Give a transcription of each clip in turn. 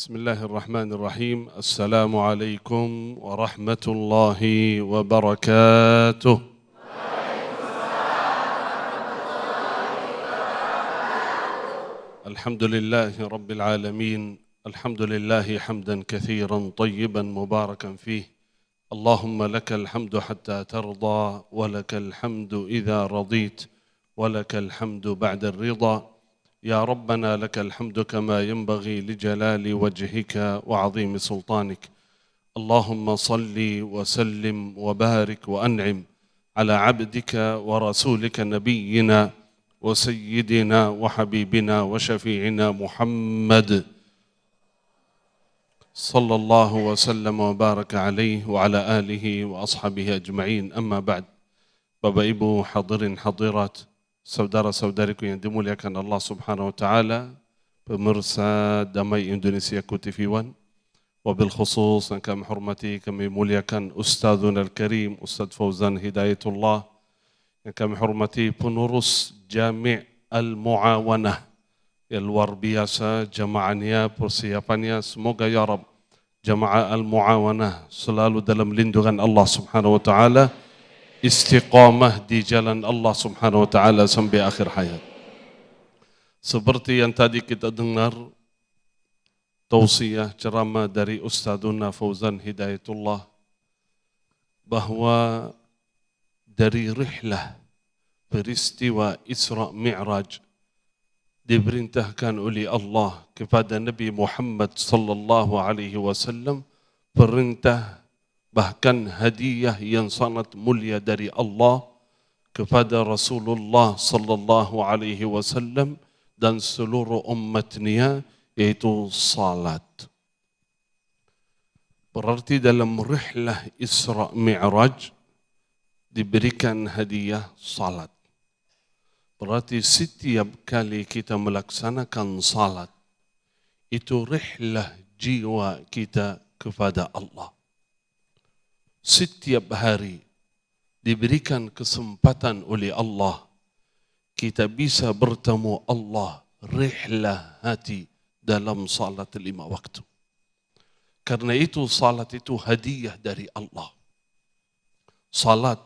بسم الله الرحمن الرحيم. السلام عليكم ورحمة الله وبركاته. الحمد لله رب العالمين، الحمد لله حمدا كثيرا طيبا مباركا فيه. اللهم لك الحمد حتى ترضى، ولك الحمد إذا رضيت، ولك الحمد بعد الرضا. يا ربنا لك الحمد كما ينبغي لجلال وجهك وعظيم سلطانك. اللهم صل وسلم وبارك وأنعم على عبدك ورسولك نبينا وسيدنا وحبيبنا وشفيعنا محمد صلى الله وسلم وبارك عليه وعلى آله وأصحابه أجمعين. أما بعد. Bapak Ibu hadirin hadirat, saudara-saudariku yang dimuliakan Allah Subhanahu wa taala, pemirsa Damai Indonesia TV One, wabil khusus yang kami hormati, kami muliakan Ustadzuna Al-Karim Ustadz Fauzan Hidayatullah, yang kami hormati pengurus Jami' Al-Muawanah yang luar biasa jamaahnya, persiapannya. Semoga ya Rabb Jamaah Al-Muawanah selalu dalam lindungan Allah Subhanahu wa taala, istiqamah di jalan Allah Subhanahu wa taala sampai akhir hayat. Seperti yang tadi kita dengar tausiah ceramah dari Ustadzuna Fauzan Hidayatullah, bahwa dari rihlah peristiwa Isra Mi'raj diperintahkan oleh Allah kepada Nabi Muhammad sallallahu alaihi wasallam perintah, bahkan hadiah yang sangat mulia dari Allah kepada Rasulullah sallallahu alaihi wasallam dan seluruh umatnya, yaitu salat. Berarti dalam rihlah Isra Mi'raj diberikan hadiah salat. Berarti setiap kali kita melaksanakan salat, itu rihlah jiwa kita kepada Allah. Setiap hari diberikan kesempatan oleh Allah, kita bisa bertemu Allah, rihlah hati dalam salat 5 waktu. Karena itu salat itu hadiah dari Allah. Salat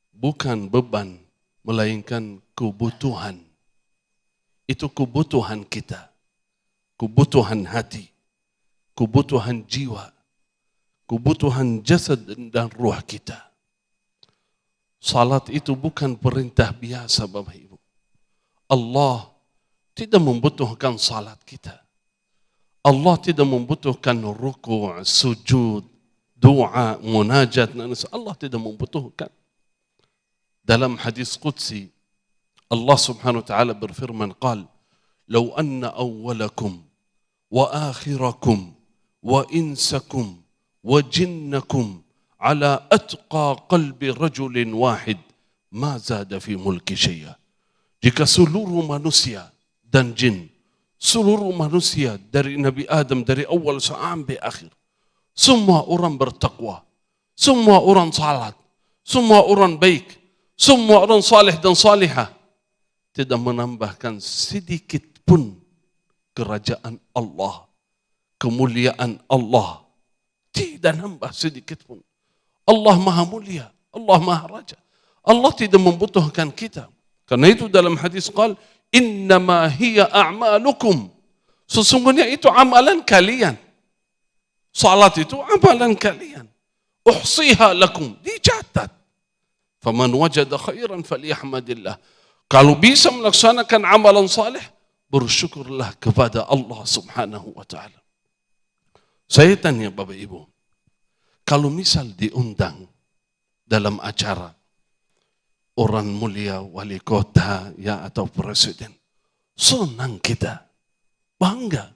bukan beban, melainkan kebutuhan. Itu kebutuhan kita, kebutuhan hati, kebutuhan jiwa, kebutuhan jasad dan ruh kita. Salat itu bukan perintah biasa, Bapak Ibu. Allah tidak membutuhkan salat kita. Allah tidak membutuhkan ruku', sujud, doa, munajat. Allah tidak membutuhkan. Dalam hadis qudsi, Allah Subhanahu wa taala berfirman, qal law anna awwalakum wa akhirakum wa insakum wa jinnakum ala atqa qalbi rajulin wahid ma zada fi mulki syai'a. Jika seluruh manusia dan jin, seluruh manusia dari Nabi Adam dari awal sampai akhir, semua orang bertakwa, semua orang salat, semua orang baik, semua orang saleh dan salihah, tidak menambahkan sedikit pun kerajaan Allah, kemuliaan Allah. Tidak nambah sedikit pun. Allah maha mulia, Allah maha raja. Allah tidak membutuhkan kita. Karena itu dalam hadis qal, innama hiya a'malukum. Sesungguhnya itu amalan kalian. Salat itu amalan kalian. Uhsiha lakum, dicatat. Faman wajada khairan falyahmadillah. Kalau bisa melaksanakan amalan saleh, bersyukurlah kepada Allah Subhanahu wa taala. Saya tanya Bapak Ibu, kalau misal diundang dalam acara orang mulia, wali kota ya atau presiden, senang kita, bangga.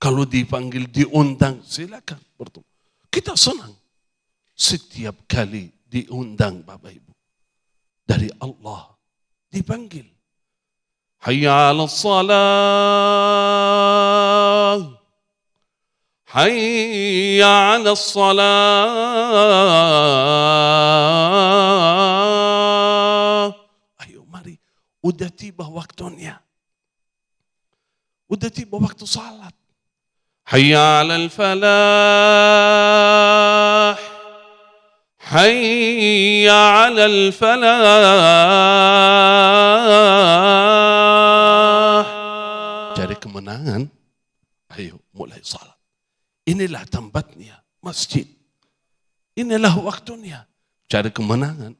Kalau dipanggil, diundang, silakan bertemu. Kita senang. Setiap kali diundang Bapak Ibu dari Allah, dipanggil, hayya 'alas salah, hayya 'alas salah. Ayo mari, udah tiba waktunya. Udah tiba waktu salat. Hayya 'alal falah. Hayya 'alal falah. Cari kemenangan. Ayo mulai salat. Inilah tempatnya, masjid. Inilah waktunya. Cari kemenangan,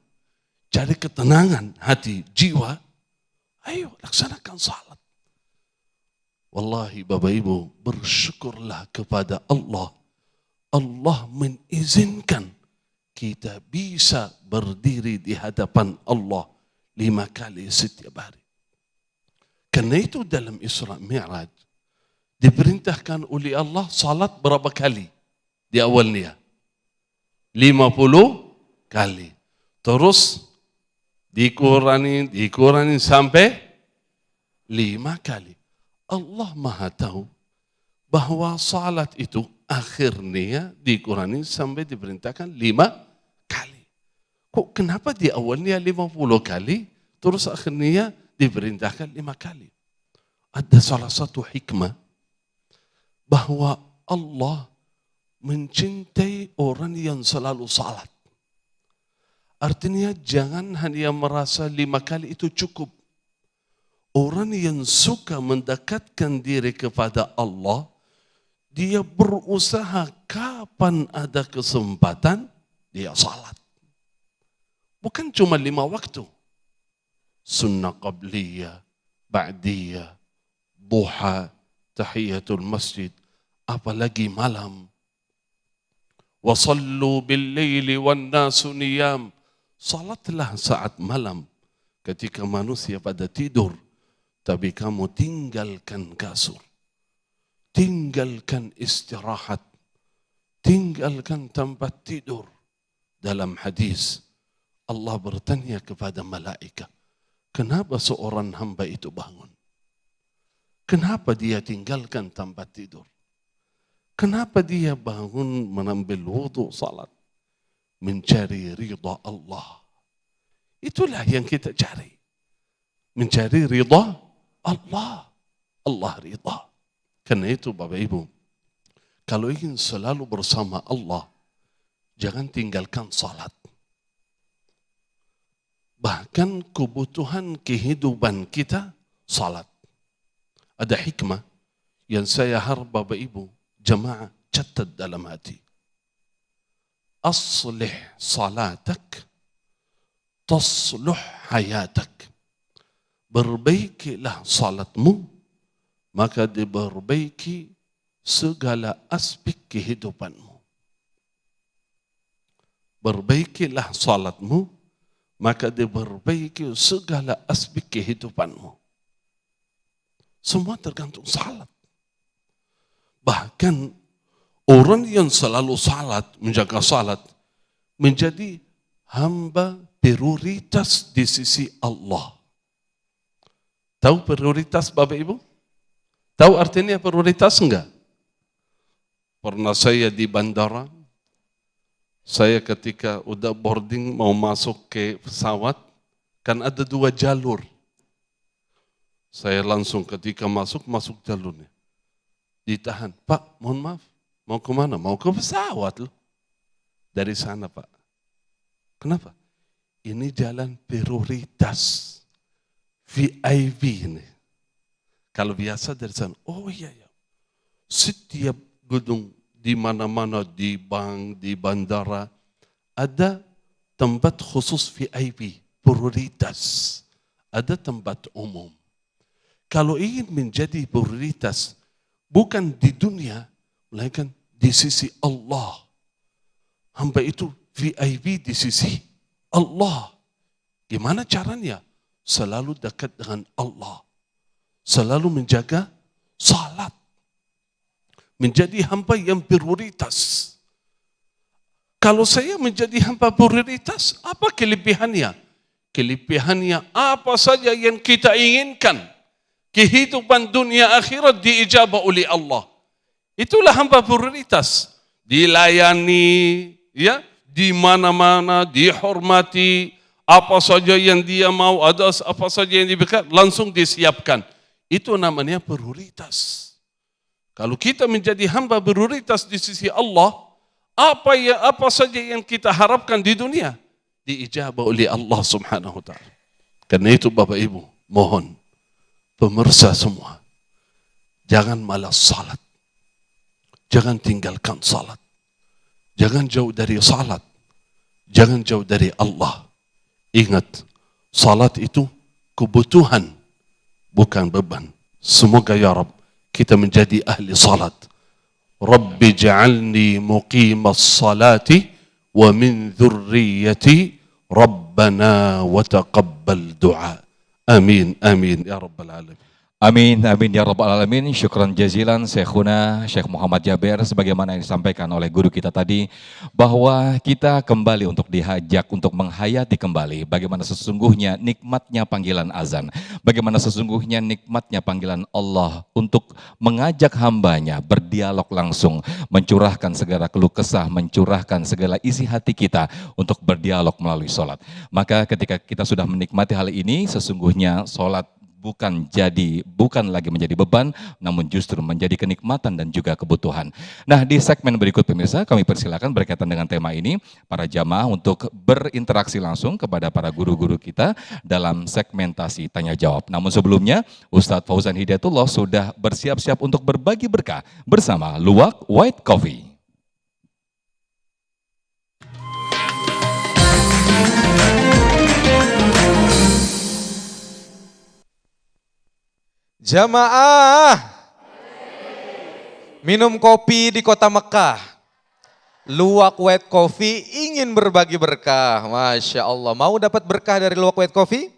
cari ketenangan hati, jiwa. Ayo laksanakan salat. Wallahi Bapak Ibu, bersyukurlah kepada Allah. Allah mengizinkan kita bisa berdiri di hadapan Allah 5 kali setiap hari. Karena itu dalam Isra Mi'raj diperintahkan oleh Allah salat berapa kali di awalnya? 50 kali. Terus dikurangin sampai 5 kali. Allah Maha tahu bahwa salat itu akhirnya dikurangi sampai diperintahkan 5 kali. Kok kenapa di awalnya 50 kali, terus akhirnya diperintahkan 5 kali? Ada salah satu hikmah bahwa Allah mencintai orang yang selalu salat. Artinya jangan hanya merasa 5 kali itu cukup. Orang yang suka mendekatkan diri kepada Allah, dia berusaha kapan ada kesempatan, dia salat. Bukan cuma 5 waktu. Sunnah qabliyah, ba'diyah, duha, tahiyatul masjid, apalagi malam. Wasallu bil-laili wan-nasu niyam. Salatlah saat malam ketika manusia pada tidur. Tapi kamu tinggalkan kasur, tinggalkan istirahat, tinggalkan tempat tidur. Dalam hadis, Allah bertanya kepada malaikat, kenapa seorang hamba itu bangun? Kenapa dia tinggalkan tempat tidur? Kenapa dia bangun menambil wudu salat? Mencari ridha Allah. Itulah yang kita cari. Mencari ridha Allah. Allah ridha. Karena itu Bapak Ibu, kalau ingin selalu bersama Allah, jangan tinggalkan salat. Bahkan kebutuhan kehidupan kita, salat. Ada hikmah yang saya harap Bapak Ibu, jamaah catat dalam hati. Aslih salatak, tasluh hayatak. Perbaikilah salatmu, maka diperbaiki segala aspek kehidupanmu. Perbaikilah salatmu, maka diperbaiki segala aspek kehidupanmu. Semua tergantung salat. Bahkan orang yang selalu salat, menjaga salat, menjadi hamba prioritas di sisi Allah. Tahu prioritas Bapak Ibu? Tahu artinya prioritas enggak? Pernah saya di bandara, saya ketika udah boarding mau masuk ke pesawat, kan ada 2 jalur. Saya langsung ketika masuk jalurnya. Ditahan, Pak mohon maaf, mau kemana? Mau ke pesawat loh. Dari sana Pak. Kenapa? Ini jalan prioritas. VIP ini. Kalau biasa dari sana, oh iya ya. Setiap gedung di mana-mana, di bank, di bandara, ada tempat khusus VIP, prioritas. Ada tempat umum. Kalau ingin menjadi prioritas, bukan di dunia, melainkan di sisi Allah. Hamba itu VIP di sisi Allah. Gimana caranya? Selalu dekat dengan Allah. Selalu menjaga salat. Menjadi hamba yang prioritas. Kalau saya menjadi hamba prioritas, apa kelebihannya? Kelebihannya apa saja yang kita inginkan. Kehidupan dunia akhirat diijabah oleh Allah. Itulah hamba prioritas. Dilayani, ya, di mana-mana, dihormati. Apa saja yang dia mau, ada apa saja yang diberikan, langsung disiapkan. Itu namanya prioritas. Kalau kita menjadi hamba prioritas di sisi Allah, apa saja yang kita harapkan di dunia diijabah oleh Allah Subhanahu wa taala. Karena itu Bapak Ibu, mohon pemirsa semua, jangan malas salat. Jangan tinggalkan salat. Jangan jauh dari salat. Jangan jauh dari Allah. Ingat, salat itu kebutuhan, bukan beban. Semoga ya Rabb kita menjadi ahli salat. Rabbi ja'alni muqimas salati wa min dhurriyyati Rabbana wa taqabbal du'a. Amin, amin ya Rabbal alamin. Amin, amin ya Rabbal Alamin. Syukran jazilan Syekhuna Syekh Muhammad Jaber, sebagaimana yang disampaikan oleh guru kita tadi, bahwa kita kembali untuk dihajak untuk menghayati kembali bagaimana sesungguhnya nikmatnya panggilan azan, bagaimana sesungguhnya nikmatnya panggilan Allah untuk mengajak hambanya berdialog langsung, mencurahkan segala keluh kesah, mencurahkan segala isi hati kita untuk berdialog melalui sholat. Maka ketika kita sudah menikmati hal ini, sesungguhnya sholat bukan lagi menjadi beban, namun justru menjadi kenikmatan dan juga kebutuhan. Nah, di segmen berikut pemirsa, kami persilakan berkaitan dengan tema ini, para jamaah untuk berinteraksi langsung kepada para guru-guru kita dalam segmentasi tanya jawab. Namun sebelumnya, Ustadz Fauzan Hidayatullah sudah bersiap-siap untuk berbagi berkah bersama Luwak White Coffee. Jamaah, minum kopi di kota Mekah. Luwak White Coffee ingin berbagi berkah. Masya Allah, mau dapat berkah dari Luwak White Coffee?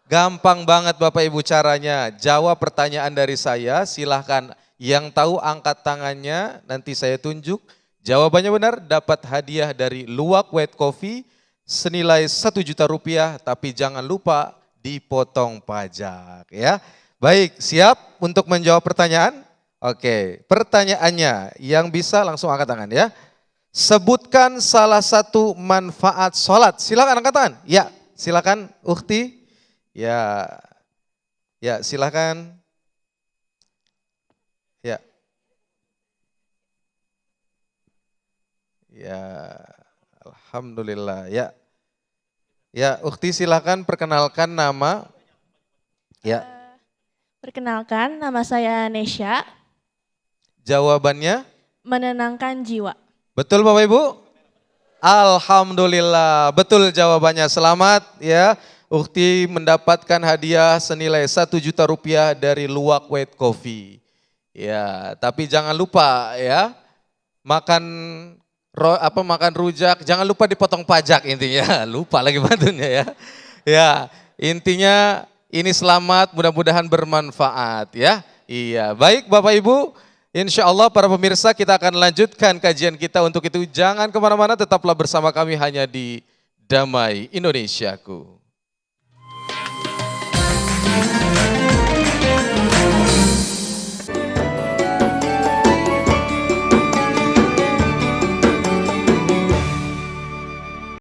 Gampang banget Bapak Ibu caranya. Jawab pertanyaan dari saya, silahkan yang tahu angkat tangannya, nanti saya tunjuk. Jawabannya benar, dapat hadiah dari Luwak White Coffee senilai Rp1.000.000, tapi jangan lupa dipotong pajak ya. Baik, siap untuk menjawab pertanyaan? Oke, pertanyaannya yang bisa langsung angkat tangan ya. Sebutkan salah satu manfaat sholat. Silakan angkat tangan. Ya, silakan Ukhti. Ya, silakan. Ya. Ya, alhamdulillah. Ya, Ukhti silakan perkenalkan nama. Ya. Perkenalkan, nama saya Nesya. Jawabannya? Menenangkan jiwa. Betul Bapak Ibu? Alhamdulillah, betul jawabannya. Selamat ya, Ukhti mendapatkan hadiah senilai Rp1.000.000 dari Luwak White Coffee. Ya, tapi jangan lupa ya, makan rujak, jangan lupa dipotong pajak intinya. Lupa lagi bantunya ya. Ya, intinya ini selamat, mudah-mudahan bermanfaat ya. Iya, baik Bapak Ibu, insya Allah para pemirsa kita akan lanjutkan kajian kita. Untuk itu jangan kemana-mana, tetaplah bersama kami hanya di Damai Indonesiaku.